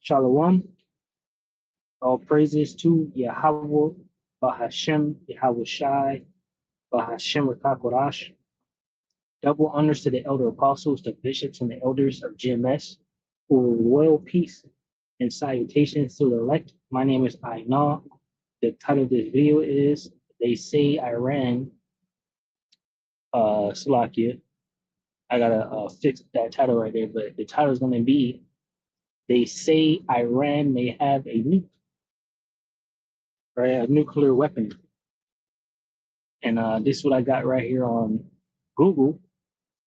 Shalom. All praises to Yahweh, Bahashem, Yahweh Shai, Bahashem Rakakorash. Double honors to the elder apostles, the bishops, and the elders of GMS. For royal peace and salutations to the elect. My name is Aina. The title of this video is They Say Iran, Salakia. I gotta fix that title right there, but the title is going to be They Say Iran May Have a Nuke, right? A nuclear weapon. And this is what I got right here on Google.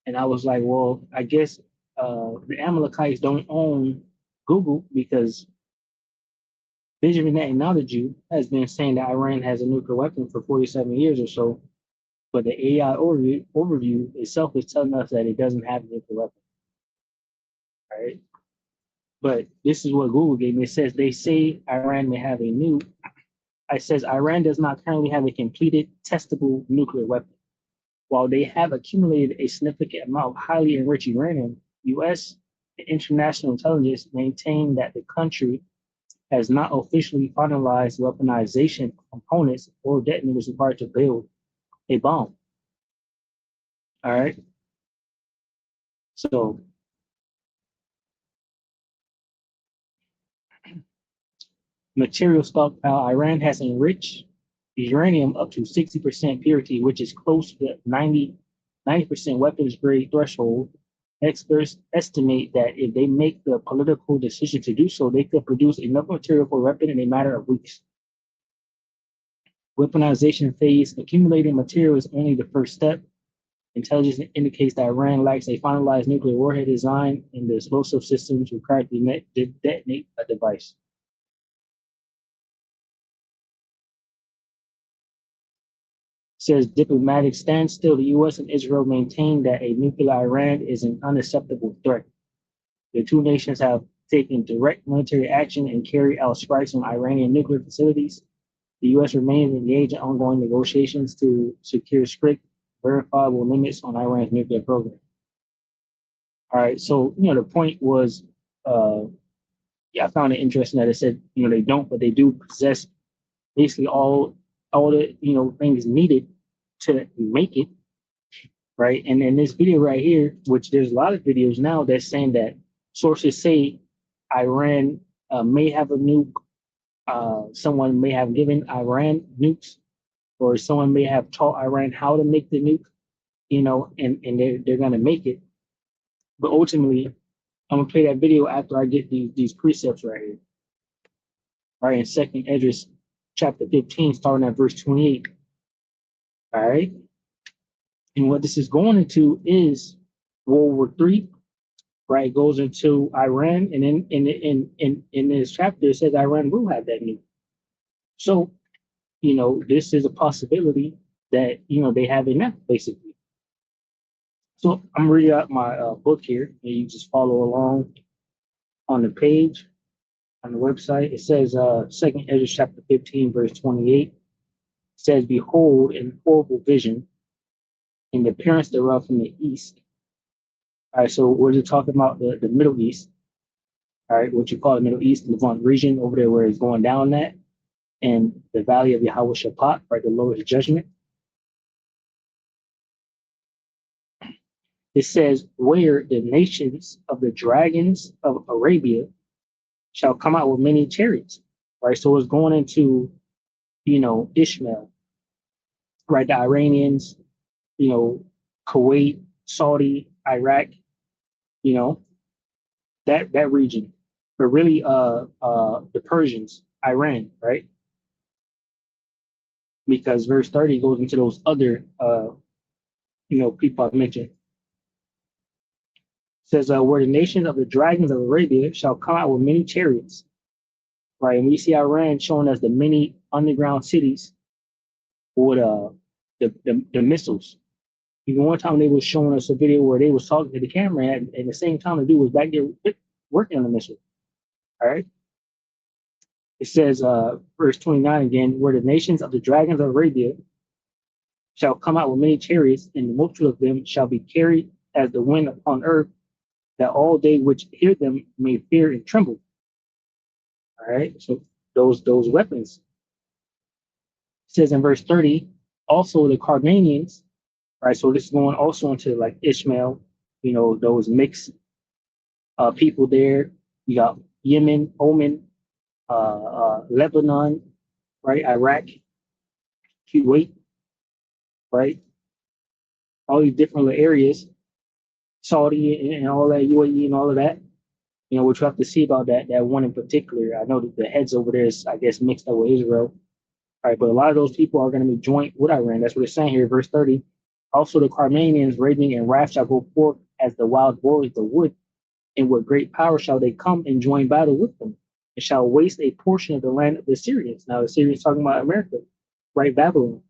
And I was like, well, I guess the Amalekites don't own Google because Benjamin Netanyahu has been saying that Iran has a nuclear weapon for 47 years or so. But the AI overview itself is telling us that it doesn't have a nuclear weapon. Right? But this is what Google gave me. It says they say Iran may have a nuke. It says Iran does not currently have a completed testable nuclear weapon. While they have accumulated a significant amount of highly enriched uranium, U.S. and international intelligence maintain that the country has not officially finalized weaponization components or detonators required to build a bomb. All right. So material stockpile, Iran has enriched uranium up to 60% purity, which is close to the 90% weapons grade threshold. Experts estimate that if they make the political decision to do so, they could produce enough material for a weapon in a matter of weeks. Weaponization phase, accumulating material is only the first step. Intelligence indicates that Iran lacks a finalized nuclear warhead design and the explosive systems required to detonate a device. Says diplomatic standstill, the U.S. and Israel maintain that a nuclear Iran is an unacceptable threat. The two nations have taken direct military action and carried out strikes on Iranian nuclear facilities. The U.S. remains engaged in ongoing negotiations to secure strict, verifiable limits on Iran's nuclear program. All right, so the point was, I found it interesting that it said they don't, but they do possess basically all the things needed to make it, right? And in this video right here, which there's a lot of videos now that's saying that sources say Iran may have a nuke, someone may have given Iran nukes, or someone may have taught Iran how to make the nuke, and they're gonna make it. But ultimately, I'm gonna play that video after I get these precepts right here. Right, in 2nd Esdras chapter 15, starting at verse 28. All right. And what this is going into is World War III, right? It goes into Iran, and in this chapter it says Iran will have that nuke. So, this is a possibility that they have enough, basically. So I'm reading out my book here, and you just follow along on the page on the website. It says 2nd Esdras chapter 15, verse 28. It says, "Behold, in horrible vision, in the appearance thereof from the east." All right, so we're just talking about the Middle East. All right, what you call the Middle East, Levant region over there where it's going down that, and the valley of Yahweh Shaphat, right, the lowest judgment. It says, "Where the nations of the dragons of Arabia shall come out with many chariots." Right, so it's going into, Ishmael, right, the Iranians, Kuwait, Saudi, Iraq, that region, but really the Persians, Iran, right? Because verse 30 goes into those other people I've mentioned. It says, "Where the nations of the dragons of Arabia shall come out with many chariots," right? And we see Iran showing us the many underground cities with the missiles. Even one time they was showing us a video where they was talking to the camera, and at the same time the dude was back there working on the missile. All right. It says, verse 29 again, "Where the nations of the dragons of Arabia shall come out with many chariots, and the multitude of them shall be carried as the wind upon earth, that all they which hear them may fear and tremble." All right. So those weapons. It says in verse 30, also the Carmanians, right? So this is going also into like Ishmael, those mixed people there. You got Yemen, Oman, Lebanon, right? Iraq, Kuwait, right? All these different little areas, Saudi and all that, UAE and all of that. Which we have to see about that one in particular. I know that the heads over there is, I guess, mixed up with Israel. All right, but a lot of those people are going to be joint with Iran. That's what it's saying here, verse 30. Also, the Carmanians raging in wrath shall go forth as the wild boars the wood, and with great power shall they come and join battle with them, and shall waste a portion of the land of the Syrians. Now, the Syrians talking about America, right? Babylon.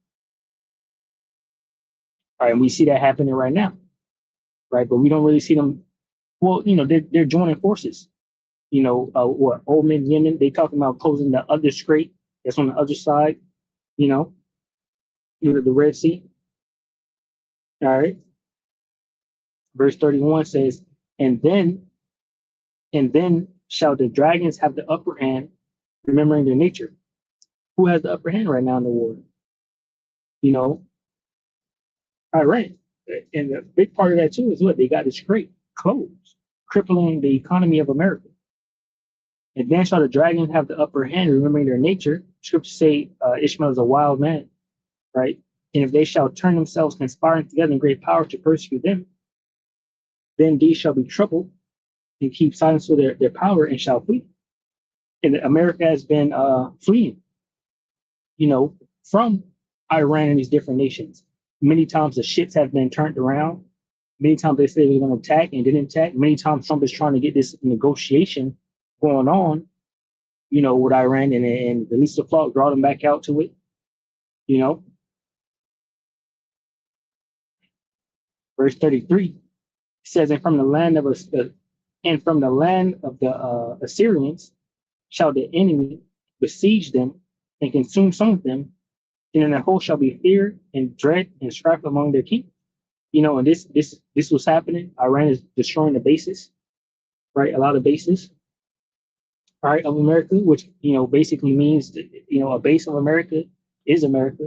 All right, and we see that happening right now, right? But we don't really see them. Well, they're joining forces. What Oman, Yemen, they talking about closing the other strait that's on the other side, you know, the Red Sea. All right. Verse 31 says, and then shall the dragons have the upper hand, remembering their nature. Who has the upper hand right now in the war? All right. And the big part of that too is what they got the strait closed, crippling the economy of America. And then shall the dragons have the upper hand, remembering their nature. Scriptures say Ishmael is a wild man, right? And if they shall turn themselves conspiring together in great power to persecute them, then these shall be troubled and keep silence for their power and shall flee. And America has been fleeing, from Iran and these different nations. Many times the ships have been turned around. Many times they say they're going to attack and didn't attack. Many times Trump is trying to get this negotiation going on, with Iran, and the least of fault brought them back out to it, Verse 33 says, and from the land of the Assyrians shall the enemy besiege them and consume some of them, and in their host shall be fear and dread and strife among their king. And this was happening. Iran is destroying the bases, right? A lot of bases, right, of America, which basically means that, a base of America is America.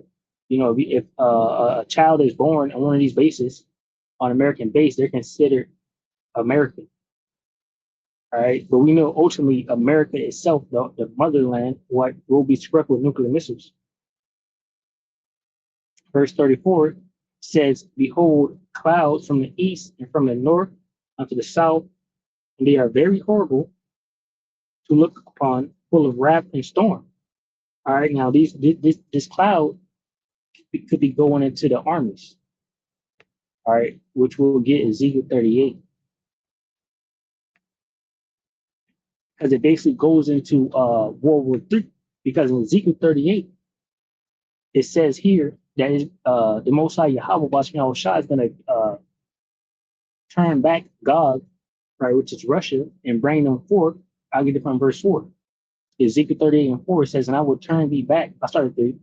If a child is born on one of these bases, on American base, they're considered American. All right, but we know ultimately America itself, the motherland, what will be struck with nuclear missiles. Verse 34 says, behold, clouds from the east and from the north unto the south, and they are very horrible to look upon, full of wrath and storm. All right, now this cloud could be going into the armies. All right, which we'll get Ezekiel 38. Because it basically goes into World War III. Because in Ezekiel 38, it says here that the Most High Yahweh Bashmi Shah is going to turn back Gog, right, which is Russia, and bring them forth. I'll get it from verse 4. Ezekiel 38 and 4 says, and I will turn thee back. I started 3.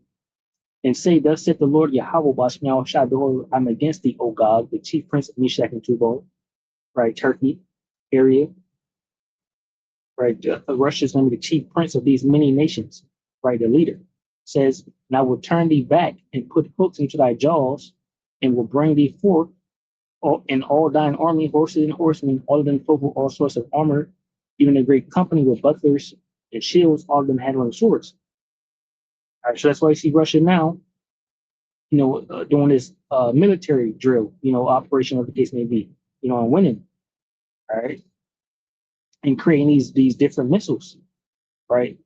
And say, thus saith the Lord Yahweh Bashmi Shah, behold, I'm against thee, O Gog, the chief prince of Meshach and Tubal, right, Turkey area. Right, Russia is going to be the chief prince of these many nations, right? The leader says, and I will turn thee back and put hooks into thy jaws, and will bring thee forth, and all thine army, horses and horsemen, all of them clothed with all sorts of armor, even a great company with bucklers and shields, all of them handling swords. All right, so that's why you see Russia now, doing this military drill, operation, whatever the case may be, and winning. All right. And creating these different missiles, right?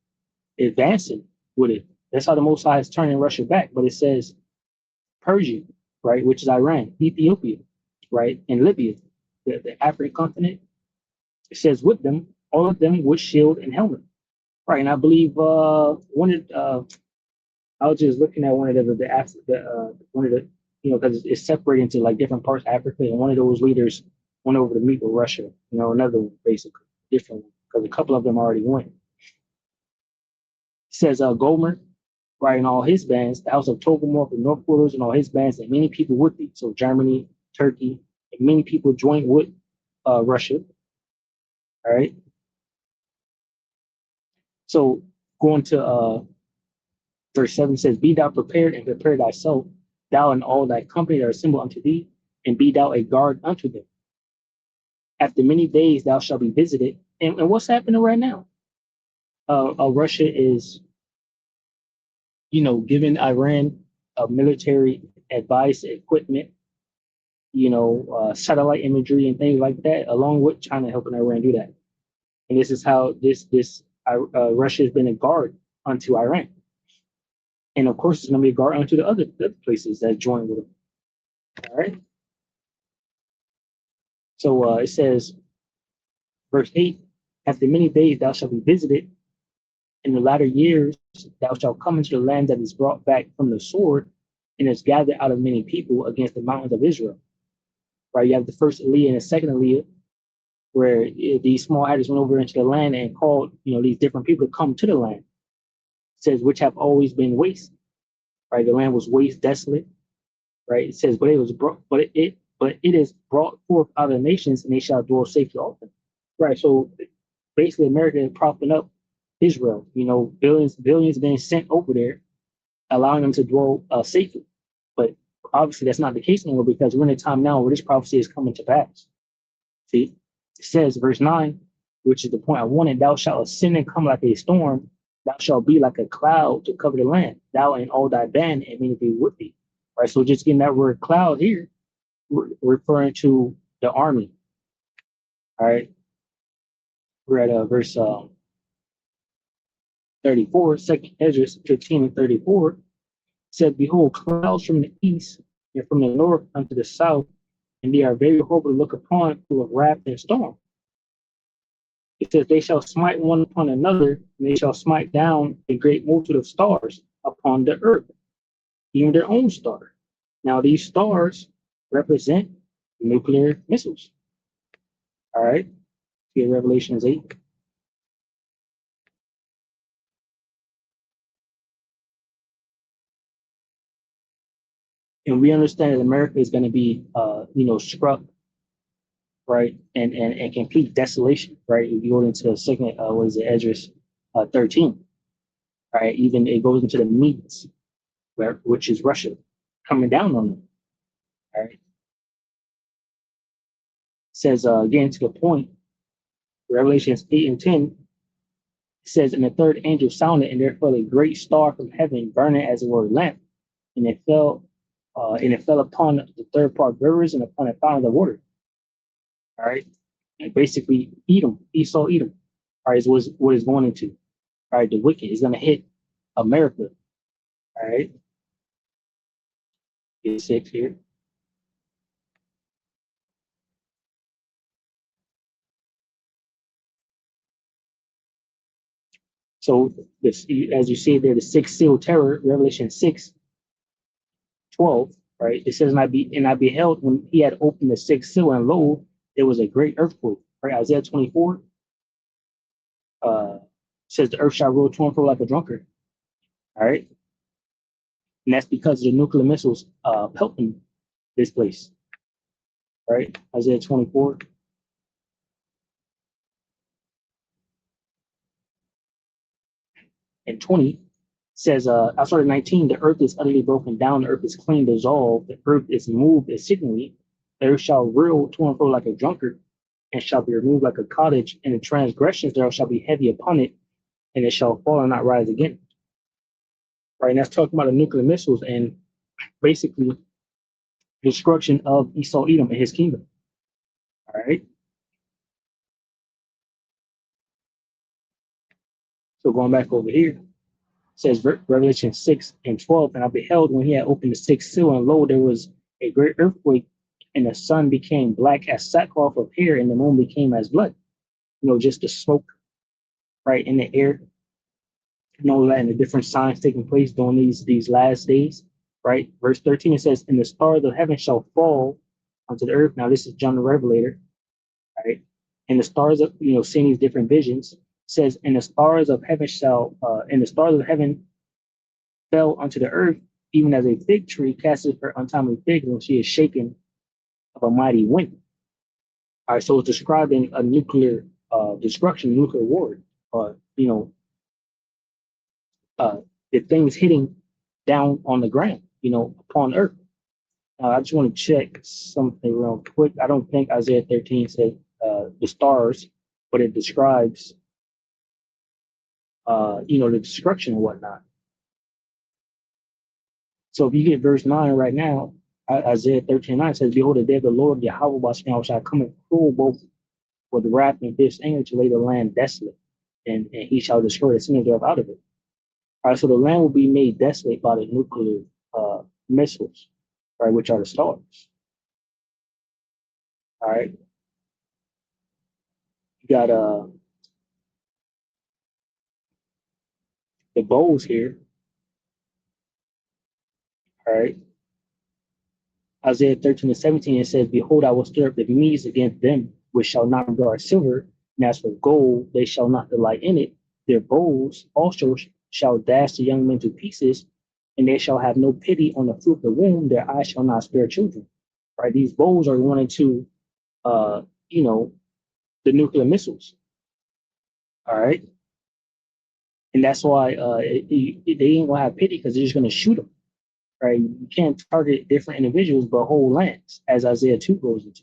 Advancing with it. That's how the Most High is turning Russia back. But it says Persia, right, which is Iran, Ethiopia, right, and Libya, the African continent. It says with them, all of them with shield and helmet, right? And I believe I was just looking at one of one of the because it's separated into like different parts of Africa, and one of those leaders went over to meet with Russia, another one, basically different one, because a couple of them already went. It says Gomer, right, and all his bands, the house of Togarmah, the North Quarters, and all his bands, and many people with thee. So Germany, Turkey, and many people joined with Russia. All right. So going to verse 7 says, Be thou prepared and prepare thyself, thou and all thy company that are assembled unto thee, and be thou a guard unto them. After many days thou shalt be visited. And what's happening right now? Russia is, giving Iran military advice, equipment, satellite imagery and things like that, along with China helping Iran do that. And this is how Russia has been a guard unto Iran. And of course, it's going to be a guard unto the other places that join with them. All right. So it says, verse 8, after many days thou shalt be visited. In the latter years thou shalt come into the land that is brought back from the sword and is gathered out of many people against the mountains of Israel. Right? You have the first Aliyah and the second Aliyah, where these small adders went over into the land and called, these different people to come to the land. It says, which have always been waste. Right? The land was waste, desolate. Right? It says, but it is brought forth out of the nations, and they shall dwell safely often. Right. So basically, America is propping up Israel. Billions being sent over there, allowing them to dwell safely. But obviously, that's not the case anymore, because we're in a time now where this prophecy is coming to pass. See, it says, verse 9, which is the point I wanted, thou shalt ascend and come like a storm, thou shalt be like a cloud to cover the land, thou and all thy band, and many be with thee. Right. So just getting that word cloud here, referring to the army. All right. We're at verse 34, 2nd Ezra 15 and 34, said, Behold, clouds from the east and from the north unto the south, and they are very horrible to look upon, full of wrath and storm. It says, They shall smite one upon another, and they shall smite down a great multitude of stars upon the earth, even their own star. Now, these stars represent nuclear missiles. All right. Here, Revelations 8. And we understand that America is going to be, struck, right, and complete desolation, right. If you go into the second, Esdras 13, right, even it goes into the Medes, which is Russia, coming down on them, all right. It says again to the point, Revelations 8 and 10, it says, And the third angel sounded, and there fell a great star from heaven, burning as it were a lamp, and it fell upon the third part rivers and upon the fountain of water. All right. And basically, Esau, Edom, all right, is what is going into. All right. The wicked is going to hit America. All right. Get 6 here. So, this, as you see there, the sixth seal terror, Revelation 6:12, right? It says, and I beheld when he had opened the sixth seal, and lo, there was a great earthquake. Right? Isaiah 24 says, The earth shall roll to and fro like a drunkard. All right. And that's because of the nuclear missiles pelting this place. Right? Isaiah 24. And 20 says, I started 19, the earth is utterly broken down, the earth is clean, dissolved, the earth is moved exceedingly, the earth shall reel to and fro like a drunkard, and shall be removed like a cottage, and the transgressions thereof shall be heavy upon it, and it shall fall and not rise again. Right, and that's talking about the nuclear missiles and basically destruction of Esau Edom and his kingdom. All right. So going back over here, says Revelation 6:12, and I beheld when he had opened the sixth seal, and lo, there was a great earthquake, and the sun became black as sackcloth of hair, and the moon became as blood. Just the smoke, right, in the air. That, and the different signs taking place during these last days, right? Verse 13, it says, And the stars of heaven shall fall onto the earth. Now, this is John the Revelator, right? And the stars of, seeing these different visions, says, And the stars of heaven fell unto the earth, even as a fig tree casteth her untimely figs when she is shaken of a mighty wind. All right, so it's describing a nuclear destruction, nuclear war, uh, the things hitting down on the ground, upon earth. I just want to check something real quick. I don't think Isaiah 13 said the stars, but it describes, the destruction and whatnot. So if you get verse 9 right now, Isaiah 13:9 says, Behold, the day of the Lord, Yahweh Bashman, shall come in cruel both with wrath and fierce anger to lay the land desolate, and he shall destroy the sinners thereof out of it. All right, so the land will be made desolate by the nuclear missiles, right, which are the stars. All right, you got the bowls here. All right, Isaiah 13:17, it says, Behold, I will stir up the Medes against them, which shall not regard silver, and as for gold, they shall not delight in it. Their bows also shall dash the young men to pieces, and they shall have no pity on the fruit of the womb. Their eyes shall not spare children. Right? These bows are going into, uh, you know, the nuclear missiles. All right, and that's why they ain't gonna have pity because they're just gonna shoot them. Right? You can't target different individuals, but whole lands, as Isaiah 2 goes into.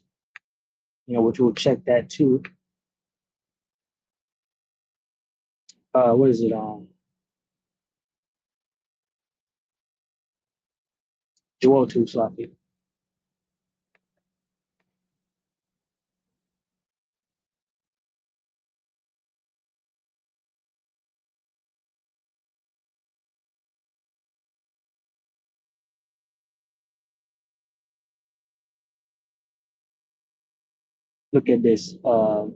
Which we'll check that too. What is it? Joel 2, sloppy. Look at this. We're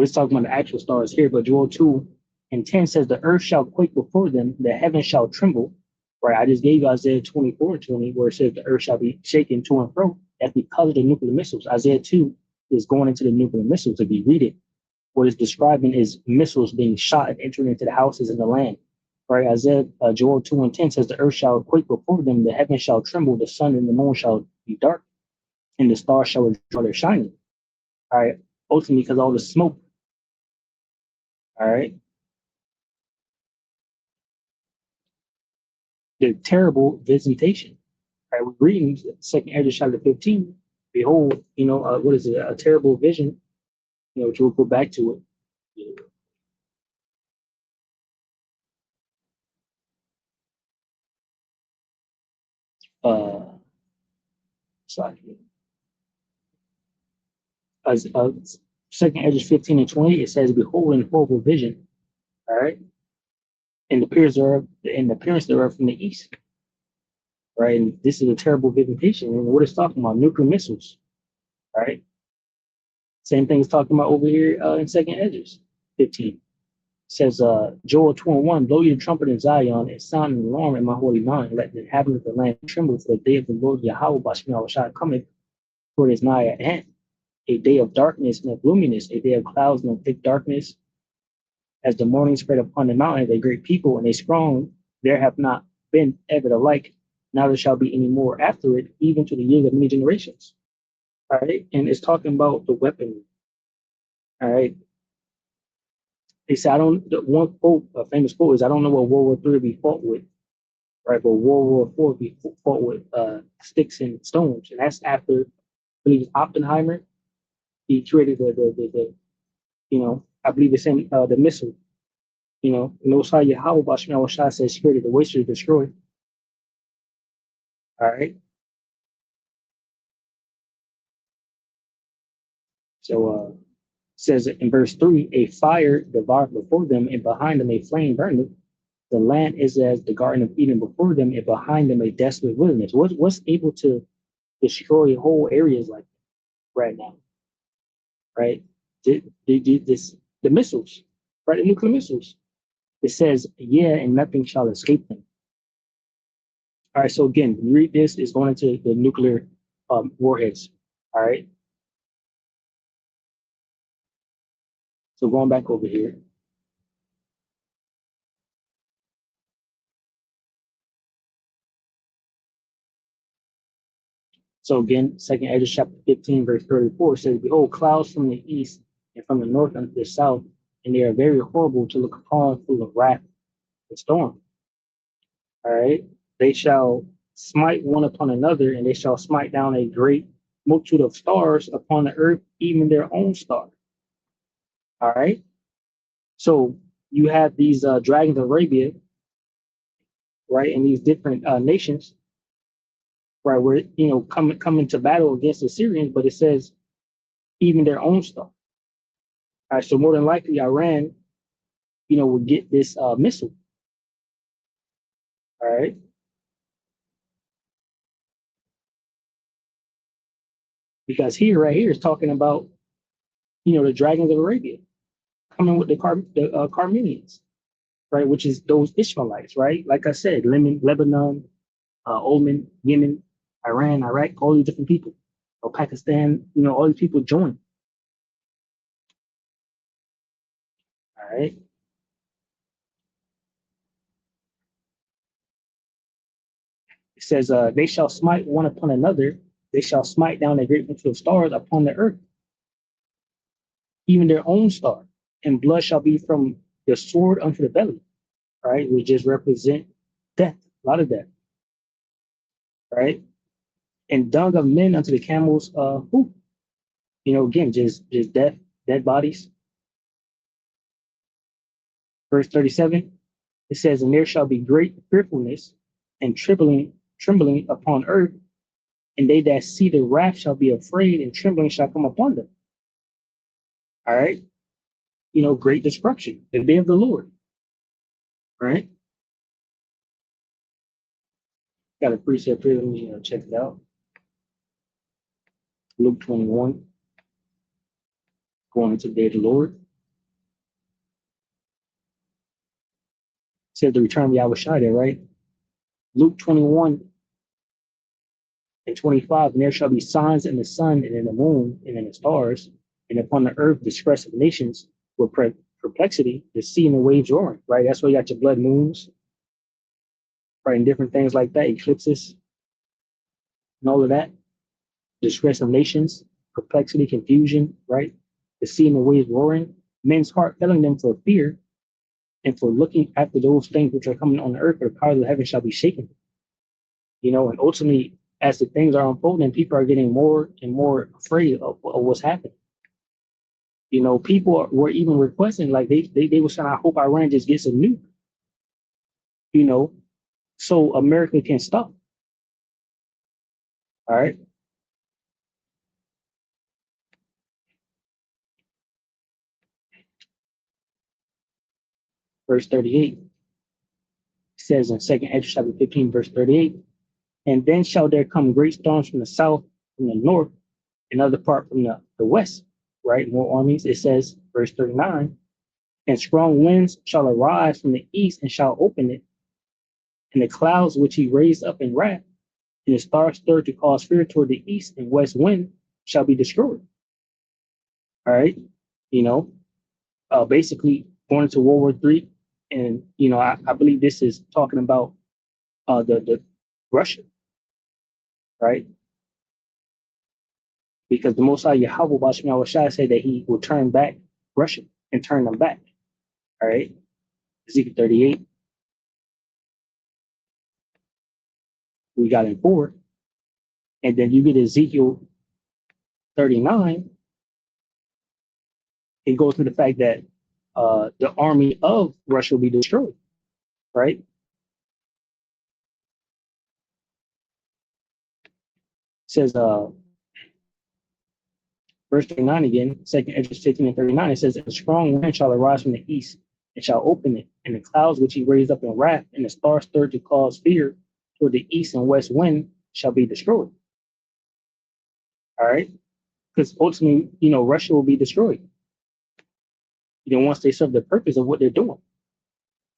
just talking about the actual stars here, but Joel 2:10 says, The earth shall quake before them, the heavens shall tremble. Right? I just gave you Isaiah 24:20, where it says the earth shall be shaken to and fro. That's because of the nuclear missiles. Isaiah 2 is going into the nuclear missiles. If you read it, what it's describing is missiles being shot and entering into the houses and the land. Right? Isaiah Joel 2:10 says, The earth shall quake before them, the heavens shall tremble, the sun and the moon shall be dark, and the stars shall withdraw their shining. All right. Ultimately, because all the smoke. All right. The terrible visitation. All right. We're reading 2nd Ezra chapter 15. Behold, what is it? A terrible vision, which we'll go back to it. Sorry. As 2nd Ezra 15:20, it says, Behold, an horrible vision. All right. And the appearance thereof from the east. Right. And this is a terrible visitation. And what it's talking about, nuclear missiles. All right. Same thing is talking about over here in 2nd Ezra 15. It says, Joel 2:1, Blow your trumpet in Zion and sound an alarm in my holy mountain. Let the inhabitants of the land tremble, for the day of the Lord Yahweh Bashmi cometh, for it is nigh at hand. A day of darkness and of gloominess, a day of clouds and of thick darkness. As the morning spread upon the mountains, a great people and a strong, there have not been ever the like, neither shall be any more after it, even to the years of many generations. All right. And it's talking about the weaponry. All right. They say, one quote, a famous quote is, I don't know what World War III be fought with, right? But World War IV be fought with sticks and stones. And that's after, I believe it's Oppenheimer. He created I believe it's in the missile. Most High Yahweh Bashman Shah says, created the waste to destroy. All right. So says in verse 3, a fire devoured before them, and behind them a flame burned. The land is as the Garden of Eden before them, and behind them a desolate wilderness. What's able to destroy whole areas like that right now? Right? The missiles, right? The nuclear missiles. It says, yeah, and nothing shall escape them. All right. So again, read this is going into the nuclear warheads. All right. So going back over here. So again, 2nd Ezra chapter 15, verse 34 says, Behold, clouds from the east and from the north unto the south, and they are very horrible to look upon, full of wrath. the storm. All right. They shall smite one upon another, and they shall smite down a great multitude of stars upon the earth, even their own star. All right. So you have these dragons of Arabia, right, and these different nations, right, where coming to battle against the Syrians, but it says even their own star. All right. So more than likely, Iran, would get this missile. All right. Because right here is talking about, the dragons of Arabia coming with the Carmenians, right, which is those Ishmaelites, right? Like I said, Lebanon, Oman, Yemen, Iran, Iraq, all these different people, or Pakistan, all these people join. All right. It says, they shall smite one upon another. They shall smite down a great multitude of stars upon the earth, even their own star, and blood shall be from the sword unto the belly, right? Which just represent death, a lot of death, right? And dung of men unto the camels, who, again, just dead bodies. Verse 37, it says, and there shall be great fearfulness and trembling upon earth, and they that see the wrath shall be afraid, and trembling shall come upon them. All right. Great destruction, the day of the Lord. Right. Got a precept here. Let me check it out. Luke 21, going into the day of the Lord. It said the return of Yahweh there, right? Luke 21 and 25, and there shall be signs in the sun and in the moon and in the stars, and upon the earth distress of nations with perplexity, the sea and the waves roaring, right? That's why you got your blood moons, right? And different things like that, eclipses, and all of that. Distress of nations, perplexity, confusion, right? The sea and the waves roaring, men's heart failing them for fear and for looking after those things which are coming on the earth, for the powers of heaven shall be shaken. And ultimately, as the things are unfolding, people are getting more and more afraid of what's happening. People were even requesting, like they were saying, I hope Iran just gets a nuke, so America can stop. All right. Verse 38 says in 2nd Ezra chapter 15, verse 38, and then shall there come great storms from the south, from the north, another part from the west, right? More armies. It says, verse 39, and strong winds shall arise from the east and shall open it, and the clouds which he raised up in wrath, and the stars stirred to cause fear toward the east and west wind shall be destroyed. All right. Basically going into World War III. And, I believe this is talking about the Russia, right? Because the Most High Yahweh Bashmi said that he will turn back Russia and turn them back. All right. Ezekiel 38. We got in 4. And then you get Ezekiel 39. It goes to the fact that the army of Russia will be destroyed, right? It says, verse 39 again, 2nd Ezra 15 and 39, it says, a strong wind shall arise from the east and shall open it, and the clouds which he raised up in wrath, and the stars stirred to cause fear toward the east and west wind shall be destroyed. All right? Because ultimately, Russia will be destroyed. Once they serve the purpose of what they're doing,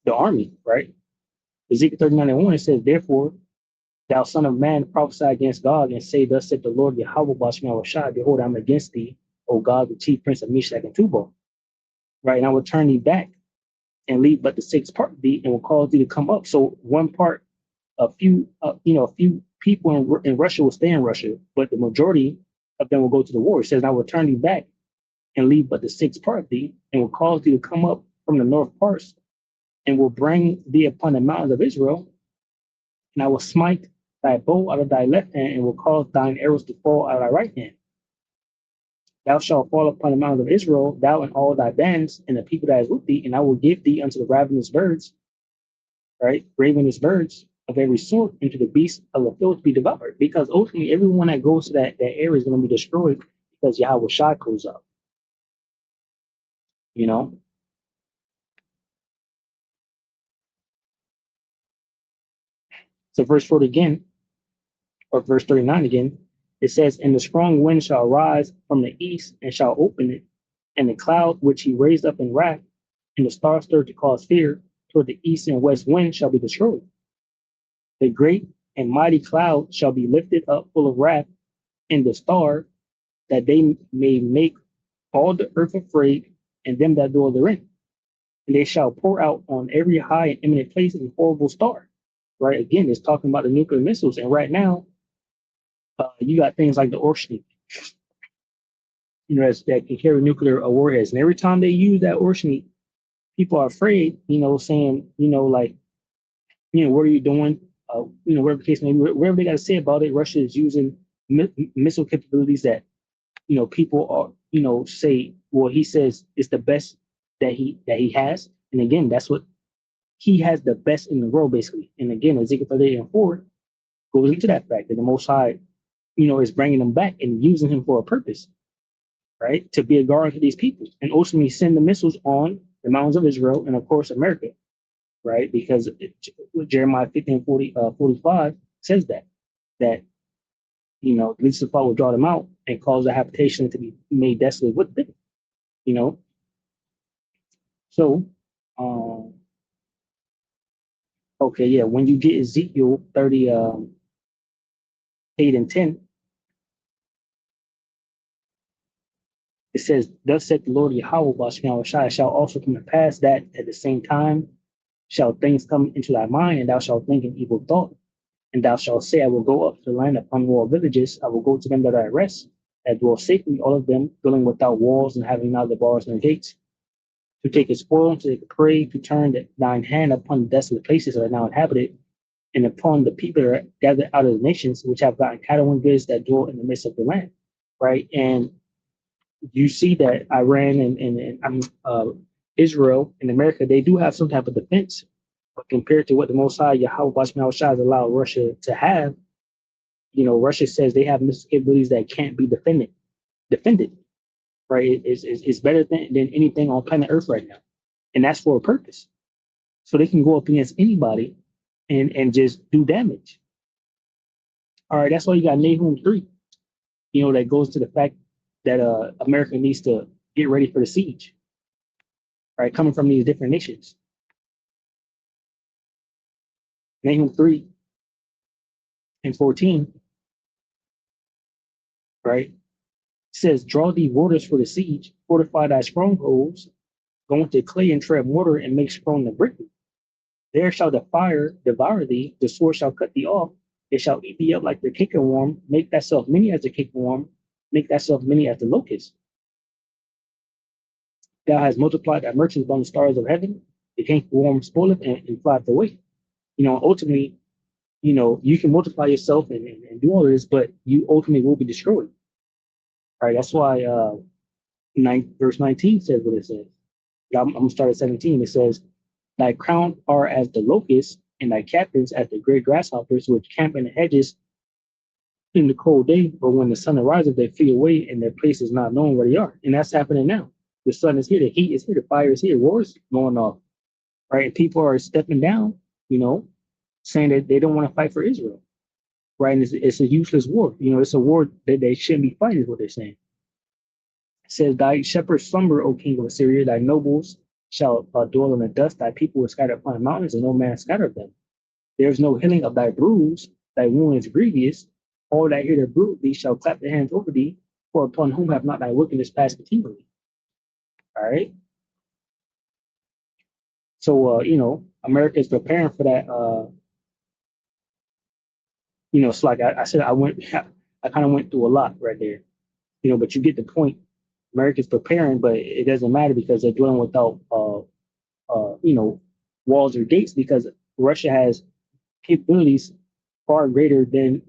the army, right? Ezekiel 39 and 1, it says, therefore, thou son of man, prophesy against God and say, thus said the Lord Yahweh Bashmi, behold, I'm against thee, O God, the chief prince of Meshach and Tubal. Right? And I will turn thee back and leave but the sixth part of thee, and will cause thee to come up. So one part, a few people in Russia will stay in Russia, but the majority of them will go to the war. It says, I will turn thee back and leave but the sixth part of thee, and will cause thee to come up from the north parts and will bring thee upon the mountains of Israel, and I will smite thy bow out of thy left hand, and will cause thine arrows to fall out of thy right hand. Thou shalt fall upon the mountains of Israel, thou and all thy bands, and the people that is with thee, and I will give thee unto the ravenous birds, right? Ravenous birds of every sort, and to the beasts of the field to be devoured. Because ultimately, everyone that goes to that area is going to be destroyed because Yahweh Shai goes up, you know? So, verse 40 again, or verse 39 again, it says, and the strong wind shall arise from the east and shall open it, and the cloud which he raised up in wrath, and the star stirred to cause fear toward the east and west wind shall be destroyed. The great and mighty cloud shall be lifted up full of wrath, and the star, that they may make all the earth afraid, and them that dwell therein. And they shall pour out on every high and eminent place a horrible star. Right? Again, it's talking about the nuclear missiles. And right now, you got things like the Orshnik, that can carry nuclear warheads. And every time they use that Orshnik, people are afraid, saying, like, what are you doing? Whatever the case may be, whatever they got to say about it, Russia is using missile capabilities that, people are, say, well, he says it's the best that he has. And again, that's what he has, the best in the world, basically. And again, Ezekiel 38:4 goes into that fact that the Most High, is bringing them back and using him for a purpose, right? To be a guard to these people and ultimately send the missiles on the mountains of Israel and, of course, America, right? Because Jeremiah 15:45 says that, the least of all will draw them out and cause the habitation to be made desolate with them, you know? So, okay, yeah, when you get Ezekiel 38:10, it says, thus said the Lord Yahweh, Bashmi shall also come to pass that at the same time shall things come into thy mind, and thou shalt think an evil thought. And thou shalt say, I will go up to the land upon walled villages. I will go to them that are at rest, that dwell safely, all of them dwelling without walls and having neither bars nor gates, to take a spoil, to take a prey, to turn thine hand upon the desolate places that are now inhabited, and upon the people that are gathered out of the nations, which have gotten cattle and goods that dwell in the midst of the land. Right. And you see that Iran and Israel and America, they do have some type of defense. But compared to what the Most High Yahweh has allowed Russia to have, Russia says they have missile capabilities that can't be defended, right? It's better than anything on planet Earth right now. And that's for a purpose. So they can go up against anybody and just do damage. All right, that's why you got Nahum 3, that goes to the fact that America needs to get ready for the siege, right? Coming from these different nations. Nahum 3:14, right? Says, draw thee waters for the siege, fortify thy strongholds, go into clay and tread mortar and make strong the brick. There shall the fire devour thee, the sword shall cut thee off, it shall eat thee up like the cakeworm, make thyself many as the cakeworm, make thyself many as the locust. Thou hast multiplied thy merchants among the stars of heaven, the cakeworm spoileth and flieth away. Ultimately, you can multiply yourself and do all of this, but you ultimately will be destroyed. All right, that's why verse 19 says what it says. I'm going to start at 17. It says, thy crown are as the locusts, and thy captains as the great grasshoppers, which camp in the hedges in the cold day, but when the sun arises, they flee away, and their place is not known where they are. And that's happening now. The sun is here, the heat is here, the fire is here, wars going off, right? And people are stepping down, saying that they don't want to fight for Israel, right? And it's a useless war. It's a war that they shouldn't be fighting, is what they're saying. It says, thy shepherds slumber, O king of Assyria, thy nobles shall dwell in the dust, thy people will scatter upon the mountains, and no man scattered them. There is no healing of thy bruise, thy wound is grievous. All that hear the bruise thee shall clap their hands over thee, for upon whom have not thy wickedness passed continually. All right. So, America is preparing for that. It's like I said, I kind of went through a lot right there, but you get the point. America's preparing, but it doesn't matter because they're dwelling without, walls or gates because Russia has capabilities far greater than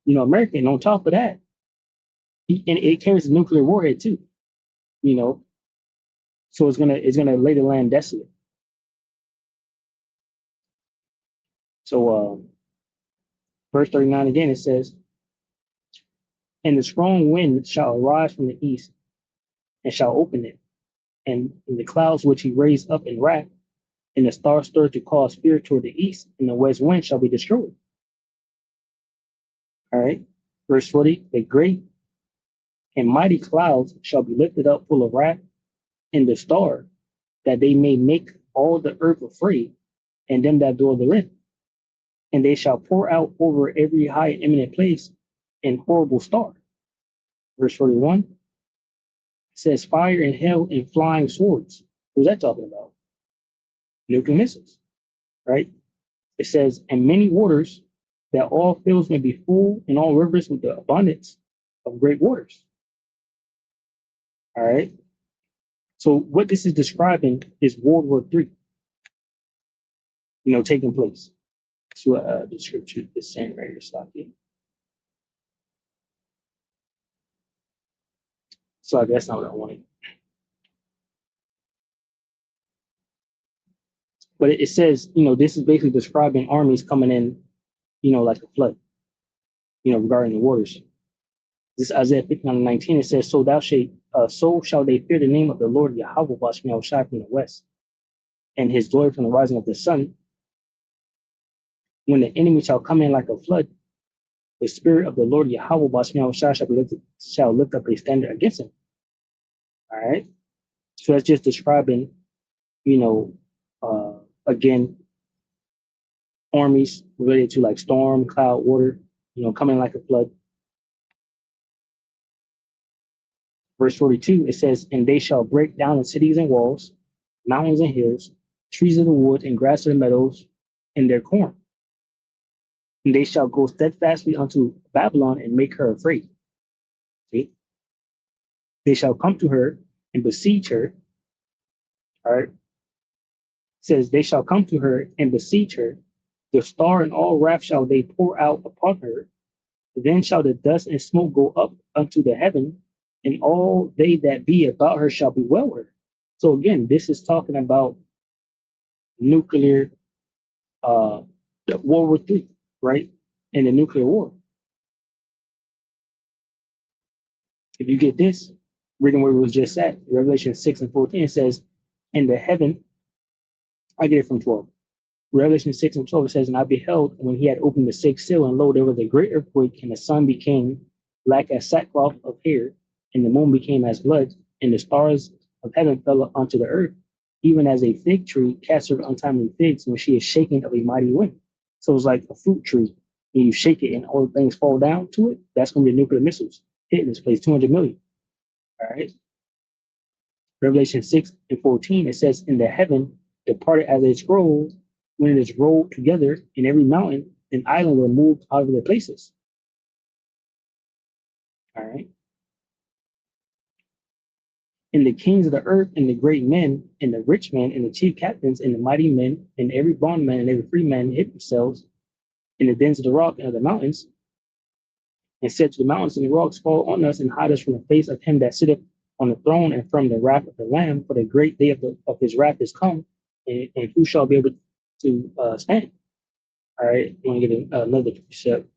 America. And on top of that, and it carries a nuclear warhead too. You know, so it's gonna lay the land desolate. So verse 39 again it says, "And the strong wind shall arise from the east and shall open it, and in the clouds which he raised up in wrath, and the stars stirred to cause fear toward the east, and the west wind shall be destroyed." All right. Verse 40, "The great and mighty clouds shall be lifted up full of wrath, and the star, that they may make all the earth afraid, and them that dwell therein. And they shall pour out over every high and eminent place an horrible star." Verse 41 says, "Fire and hail and flying swords." Who's that talking about? Nuclear missiles, right? It says, "And many waters, that all fields may be full, and all rivers with the abundance of great waters." All right. So what this is describing is World War III, taking place. That's what the scripture is saying right here, Slocky. So that's not what I wanted. But it says, this is basically describing armies coming in, like a flood, regarding the waters. This Isaiah 59:19, it says, so shall they fear the name of the Lord Yahweh shall shine from the west, and his glory from the rising of the sun. When the enemy shall come in like a flood, the spirit of the Lord Yahweh shall lift up a standard against him. All right. So that's just describing, again, armies related to like storm, cloud, water, coming like a flood. Verse 42, it says, "And they shall break down the cities and walls, mountains and hills, trees of the wood, and grass of the meadows, and their corn. And they shall go steadfastly unto Babylon and make her afraid." See? "They shall come to her and besiege her." All right. It says, "They shall come to her and besiege her. The star and all wrath shall they pour out upon her. Then shall the dust and smoke go up unto the heaven, and all they that be about her shall bewail her." So again, this is talking about nuclear, World War III, right? And the nuclear war. If you get this, reading where it was just at, Revelation 6:14, it says, "In the heaven," I get it from 12. Revelation 6:12, it says, "And I beheld when he had opened the sixth seal, and lo, there was a great earthquake, and the sun became black as sackcloth of hair, and the moon became as blood, and the stars of heaven fell onto the earth, even as a fig tree casts her untimely figs when she is shaken of a mighty wind." So it's like a fruit tree, and you shake it, and all the things fall down to it. That's going to be nuclear missiles hitting this place, 200 million. All right. Revelation 6:14, it says, "In the heaven departed as a scroll when it is rolled together, in every mountain and island were moved out of their places." All right. "And the kings of the earth, and the great men, and the rich men, and the chief captains, and the mighty men, and every bondman, and every free man hid themselves in the dens of the rock and of the mountains, and said to the mountains and the rocks, Fall on us, and hide us from the face of him that sitteth on the throne, and from the wrath of the Lamb, for the great day of his wrath is come, and who shall be able to stand?" All right, I'm going to get another precept.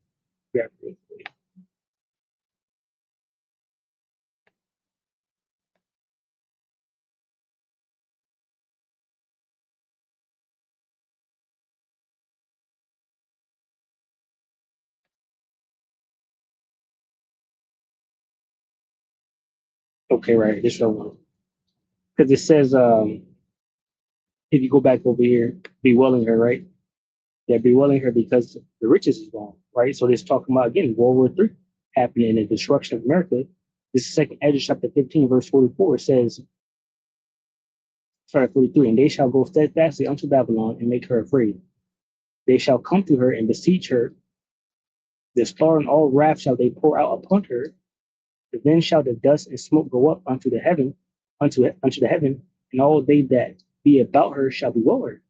Okay, right, this one. Because it says, if you go back over here, bewailing her, right? They're bewailing her because the riches is gone, right? So this talking about, again, World War III happening and the destruction of America. This is second Ezra chapter 15, verse 44. It says, 43, "And they shall go steadfastly unto Babylon and make her afraid. They shall come to her and besiege her. The star and all wrath shall they pour out upon her. Then shall the dust and smoke go up unto the heaven, unto the heaven, and all they that be about her shall bewail her."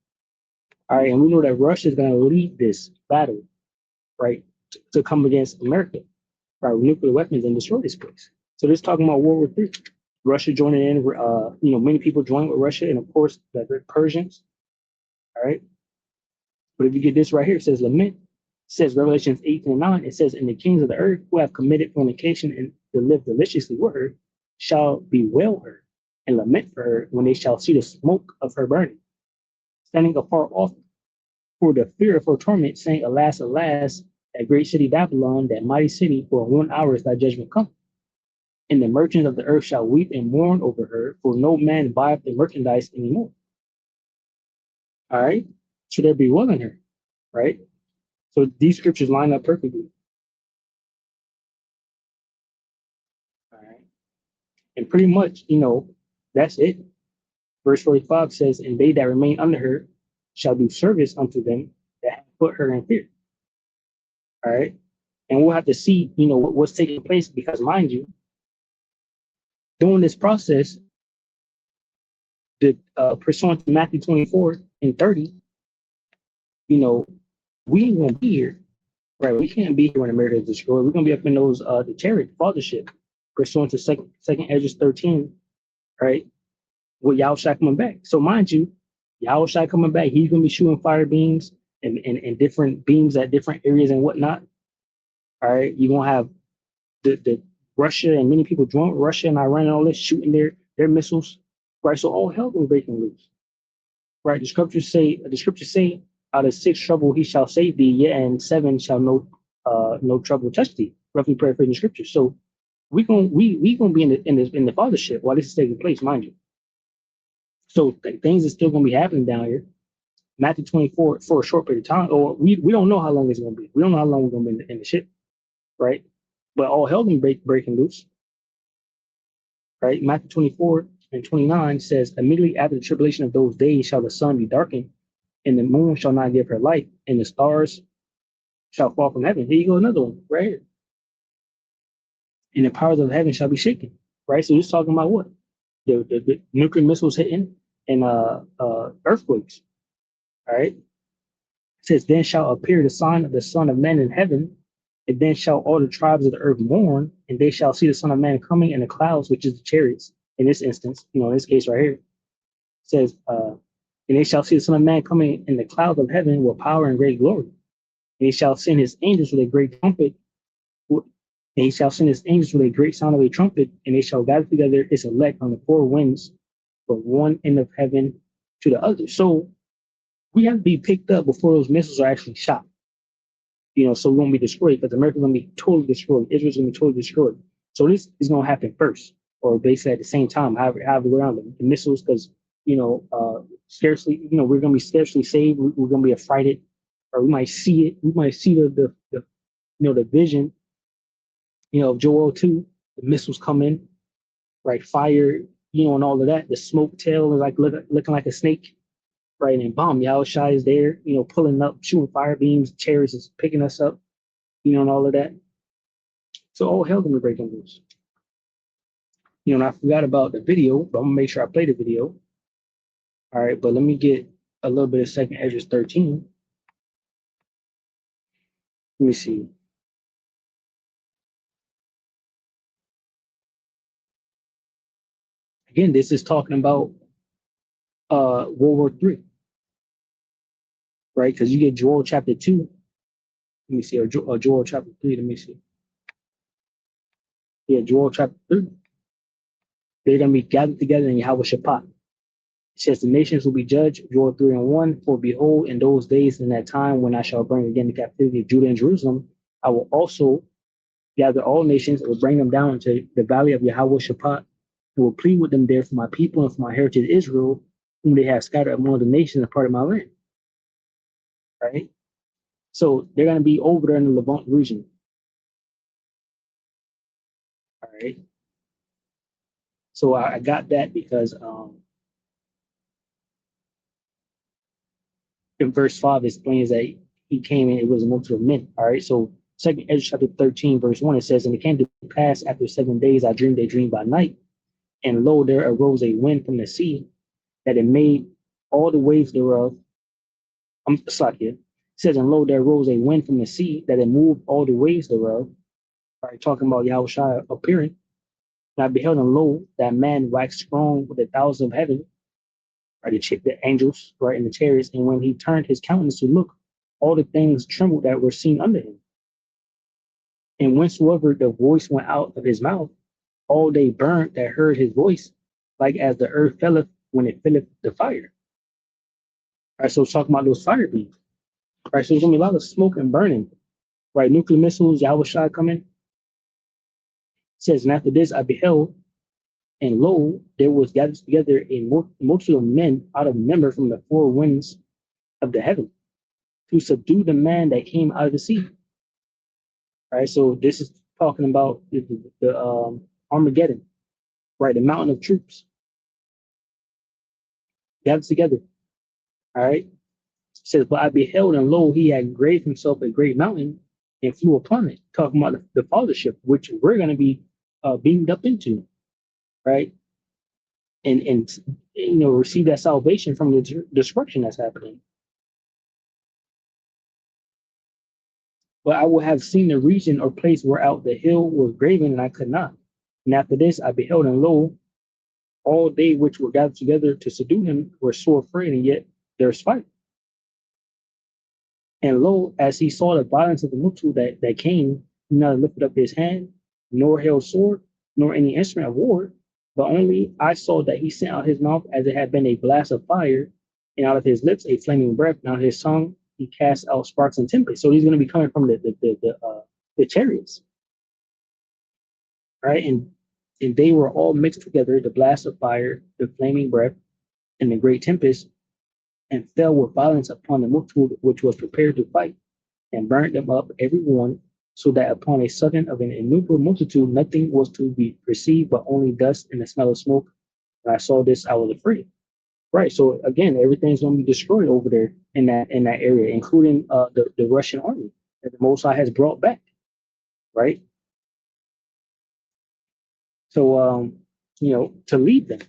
All right, and we know that Russia is going to lead this battle, right, to come against America, right, with nuclear weapons and destroy this place. So this is talking about World War III. Russia joining in, many people joined with Russia, and of course the Persians. All right, but if you get this right here, it says lament. It says Revelations 18:9. It says, "And the kings of the earth who have committed fornication and to live deliciously with her shall bewail her and lament for her when they shall see the smoke of her burning, standing afar off for the fear of her torment, saying, Alas, alas, that great city Babylon, that mighty city, for in 1 hour is thy judgment come. And the merchants of the earth shall weep and mourn over her, for no man buyeth the merchandise anymore." All right. So they're bewailing her, right? So these scriptures line up perfectly. All right. And pretty much, that's it. Verse 45 says, "And they that remain under her shall do service unto them that have put her in fear." All right. And we'll have to see, what's taking place because, mind you, during this process, the pursuant to Matthew 24 and 30, we ain't gonna be here, right? We can't be here when America is destroyed. We're gonna be up in those the chariot fathership, pursuant to second Ezra 13, right? With Yahushua coming back. So mind you, Yahushua coming back, he's gonna be shooting fire beams and different beams at different areas and whatnot. All right, you're gonna have the Russia and many people join Russia and Iran and all this shooting their missiles, right? So all hell will be breaking loose, right? The scriptures say, out of six trouble he shall save thee, yet and seven shall no trouble touch thee. Roughly paraphrasing the scriptures. So we gonna be in the fathership while this is taking place, mind you. So things are still gonna be happening down here. Matthew 24 for a short period of time, or we don't know how long it's gonna be. We don't know how long we're gonna be in the ship, right? But all hell gonna breaking loose, right? Matthew 24:29 says, "Immediately after the tribulation of those days shall the sun be darkened, and the moon shall not give her light, and the stars shall fall from heaven." Here you go, another one right here. "And the powers of heaven shall be shaken." Right? So he's talking about what? The nuclear missiles hitting and earthquakes. All right. It says, "Then shall appear the sign of the Son of Man in heaven, and then shall all the tribes of the earth mourn, and they shall see the Son of Man coming in the clouds," which is the chariots in this instance, in this case right here. It says, "And they shall see the Son of Man coming in the clouds of heaven with power and great glory. And he shall send his angels with a great trumpet, and he shall send his angels with a great sound of a trumpet, and they shall gather together his elect on the four winds from one end of heaven to the other." So we have to be picked up before those missiles are actually shot. So we won't be destroyed, because America's gonna be totally destroyed. Israel's gonna be totally destroyed. So this is gonna happen first, or basically at the same time, however around the missiles, because scarcely, we're gonna be scarcely saved. We're gonna be affrighted, or we might see it. We might see the vision, of Joel 2, the missiles come in, right? Fire, and all of that. The smoke tail is like looking like a snake, right? And bomb, Yahushua is there, pulling up, shooting fire beams, chariots is picking us up, and all of that. So all hell gonna be breaking loose. And I forgot about the video, but I'm gonna make sure I play the video. All right, but let me get a little bit of second Ezra 13. Let me see. Again, this is talking about World War III, right? Because you get Joel chapter 2. Let me see, or Joel chapter 3. Let me see. Yeah, Joel chapter 3. They're going to be gathered together in Yahweh Shabbat. It says, "The nations will be judged," Joel 3:1. "For behold, in those days, in that time, when I shall bring again the captivity of Judah and Jerusalem, I will also gather all nations and will bring them down into the valley of Yahweh Shabbat, and will plead with them there for my people and for my heritage Israel, whom they have scattered among the nations and part of my land." Right? So they're going to be over there in the Levant region. All right. So I got that because in verse 5 explains that he came and it was a multitude of men. All right. So second Ezra chapter 13, verse 1, it says, "And it came to pass after 7 days, I dreamed a dream by night, and lo, there arose a wind from the sea, that it made all the waves thereof It's like it says, and lo, there rose a wind from the sea that had moved all the waves thereof. Right, talking about Yahushua appearing. And I beheld, and lo, that man waxed strong with the thousands of heaven, right, the angels, right, in the chariots. And when he turned his countenance to look, all the things trembled that were seen under him. And whensoever the voice went out of his mouth, all they burned that heard his voice, like as the earth felleth when it filleth the fire. All right, so it's talking about those fire beams. Right, so there's gonna be a lot of smoke and burning. Right, nuclear missiles, Yahushua coming. It says, and after this I beheld, and lo, there was gathered together a multitude of men out of number from the four winds of the heaven to subdue the man that came out of the sea. All right, so this is talking about the Armageddon, right? The mountain of troops gathered together. All right, it says, but I beheld, and lo, he had graved himself a great mountain and flew upon it. Talking about the fathership, which we're going to be beamed up into, right? And receive that salvation from the destruction that's happening. But I would have seen the region or place whereout the hill was graven, and I could not. And after this I beheld, and lo, all they which were gathered together to subdue him were sore afraid, and yet there's fight. And lo, as he saw the violence of the multitude that came, he neither lifted up his hand, nor held sword, nor any instrument of war, but only I saw that he sent out his mouth as it had been a blast of fire, and out of his lips a flaming breath, and out of his tongue he cast out sparks and tempests. So he's going to be coming from the chariots, right? And they were all mixed together, the blast of fire, the flaming breath, and the great tempest, and fell with violence upon the multitude which was prepared to fight, and burnt them up every one, so that upon a sudden of an innumerable multitude nothing was to be perceived but only dust and the smell of smoke. When I saw this, I was afraid. Right. So again, everything's going to be destroyed over there in that area, including the Russian army that the Most High has brought back. Right. So to lead them,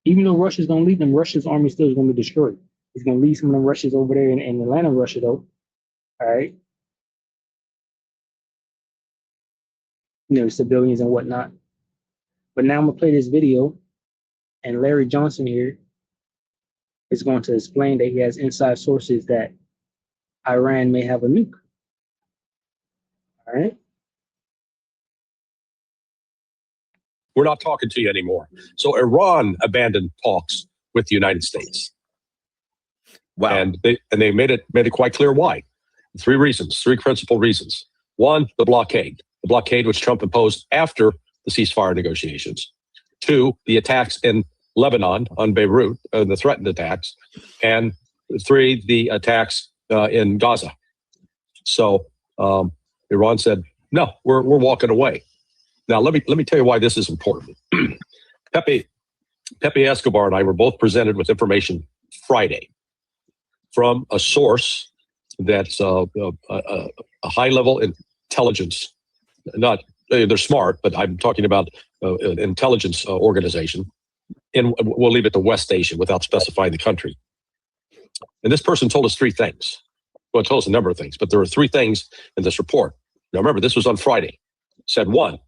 even though Russia's going to lead them, Russia's army still is going to be destroyed. He's going to lead some of them Russians over there in Atlanta, Russia, though. All right. Civilians and whatnot. But now I'm going to play this video, and Larry Johnson here is going to explain that he has inside sources that Iran may have a nuke. All right. We're not talking to you anymore. So Iran abandoned talks with the United States. Wow. And they made it quite clear why. Three principal reasons. One, the blockade which Trump imposed after the ceasefire negotiations. Two, the attacks in Lebanon on Beirut, the threatened attacks. And three, the attacks in Gaza. So Iran said, no, we're walking away. Now, let me tell you why this is important. Pepe Escobar and I were both presented with information Friday from a source that's a high-level intelligence. They're smart, but I'm talking about an intelligence organization. And we'll leave it to West Asia without specifying the country. And this person told us three things. Well, it told us a number of things, but there are three things in this report. Now, remember, this was on Friday. Said one,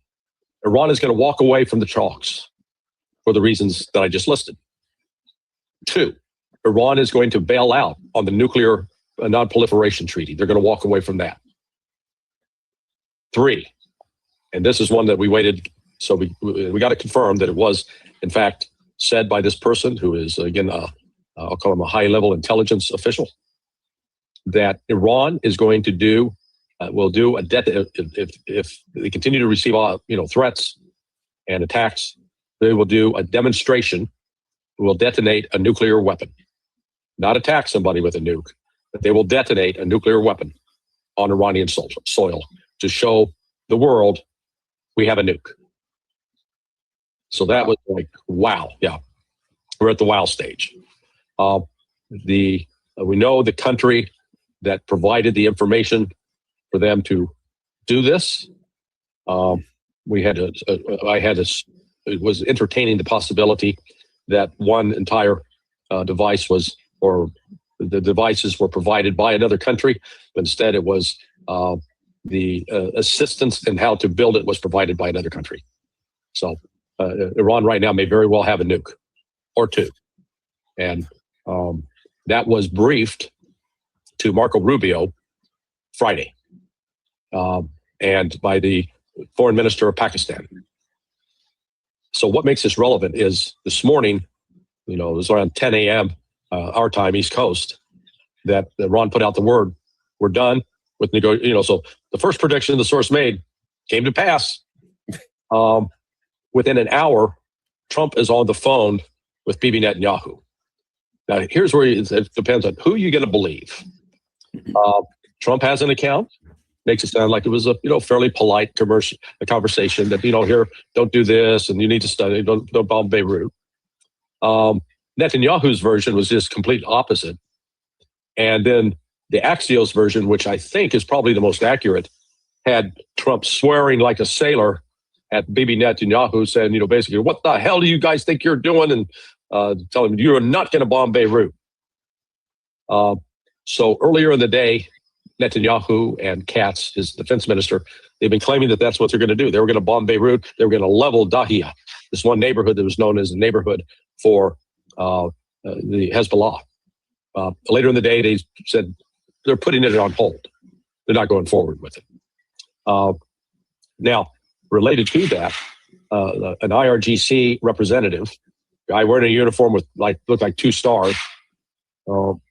Iran is going to walk away from the talks for the reasons that I just listed. Two, Iran is going to bail out on the nuclear non-proliferation treaty. They're going to walk away from that. Three, and this is one that we waited, so we got to confirm that it was, in fact, said by this person who is, again, I'll call him a high-level intelligence official, that Iran is going to will do if they continue to receive threats and attacks, they will do a demonstration, will detonate a nuclear weapon. Not attack somebody with a nuke, but they will detonate a nuclear weapon on Iranian soil to show the world we have a nuke. So that was like, wow. Yeah, we're at the wow stage. We know the country that provided the information for them to do this. I was entertaining the possibility that one entire device was, or the devices were provided by another country. Instead, it was the assistance in how to build it was provided by another country. So Iran right now may very well have a nuke or two. And that was briefed to Marco Rubio Friday and by the foreign minister of Pakistan. So what makes this relevant is this morning, it was around 10 a.m. Our time, East Coast, that Iran put out the word, we're done with so the first prediction the source made came to pass. Within an hour, Trump is on the phone with Bibi Netanyahu. Now, here's where it depends on who you're going to believe. Trump has an account, makes it sound like it was a fairly polite conversation that here, don't do this, and you need to study, don't bomb Beirut. Netanyahu's version was just complete opposite, and then the Axios version, which I think is probably the most accurate, had Trump swearing like a sailor at Bibi Netanyahu, saying, basically, what the hell do you guys think you're doing? And telling him, you're not going to bomb Beirut. So earlier in the day, Netanyahu and Katz, his defense minister, they've been claiming that that's what they're going to do. They were going to bomb Beirut. They were going to level Dahia, this one neighborhood that was known as a neighborhood for the Hezbollah. Later in the day, they said they're putting it on hold. They're not going forward with it. Now, related to that, an IRGC representative, guy wearing a uniform with looked like 2 stars,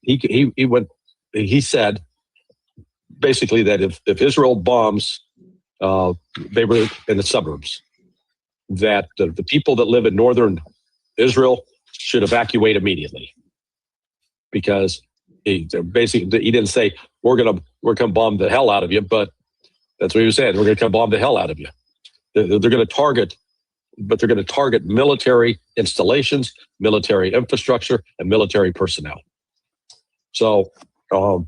he said basically that if Israel bombs Beirut and the suburbs, that the people that live in northern Israel should evacuate immediately, because he didn't say we're gonna bomb the hell out of you, but that's what he was saying. We're gonna come bomb the hell out of you. They're going to target military installations, military infrastructure, and military personnel. So the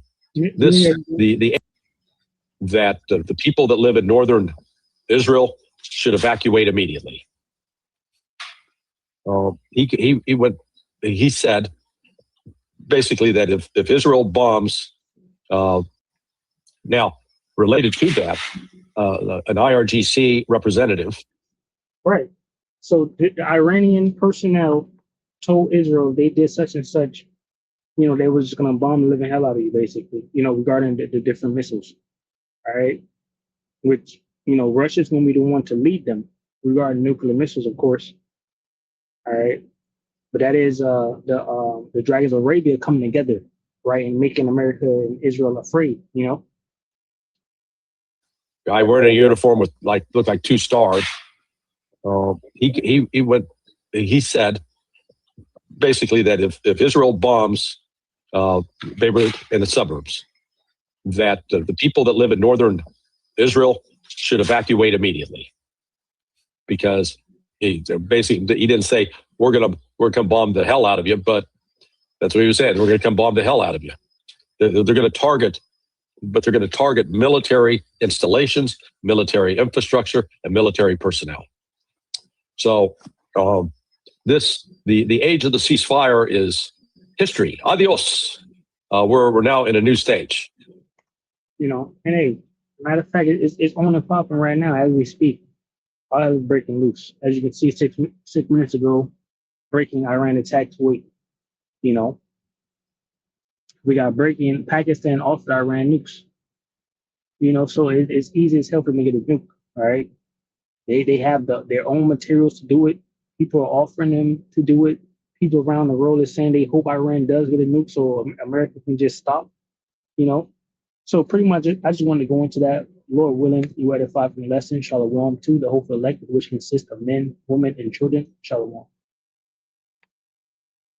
people that live in northern Israel should evacuate immediately. He said basically that if Israel bombs, now related to that, an IRGC representative. Right. So the Iranian personnel told Israel they did such and such, they were just going to bomb the living hell out of you, basically, regarding the different missiles. All right. Which, Russia's going to be the one to lead them regarding nuclear missiles, of course. All right. But that is the Dragons of Arabia coming together, right, and making America and Israel afraid, Guy wearing a uniform with looked like 2 stars. He said basically that if Israel bombs Beirut and the suburbs, that the people that live in northern Israel should evacuate immediately, because he didn't say we're gonna bomb the hell out of you, but that's what he was saying. We're gonna come bomb the hell out of you. They're going to target military installations, military infrastructure, and military personnel. So the age of the ceasefire is history. Adios. We're now in a new stage. And hey, matter of fact, it's on and popping right now as we speak. All is breaking loose. As you can see, six minutes ago, breaking Iran attack Kuwait. We got breaking Pakistan offered Iran nukes. So it's easy as hell for them to get a nuke. All right. They have their own materials to do it. People are offering them to do it. People around the world are saying they hope Iran does get a nuke so America can just stop. So pretty much, I just wanted to go into that. Lord willing, you edify from the lesson. Shalom to the hopeful elected, which consists of men, women, and children. Shalom.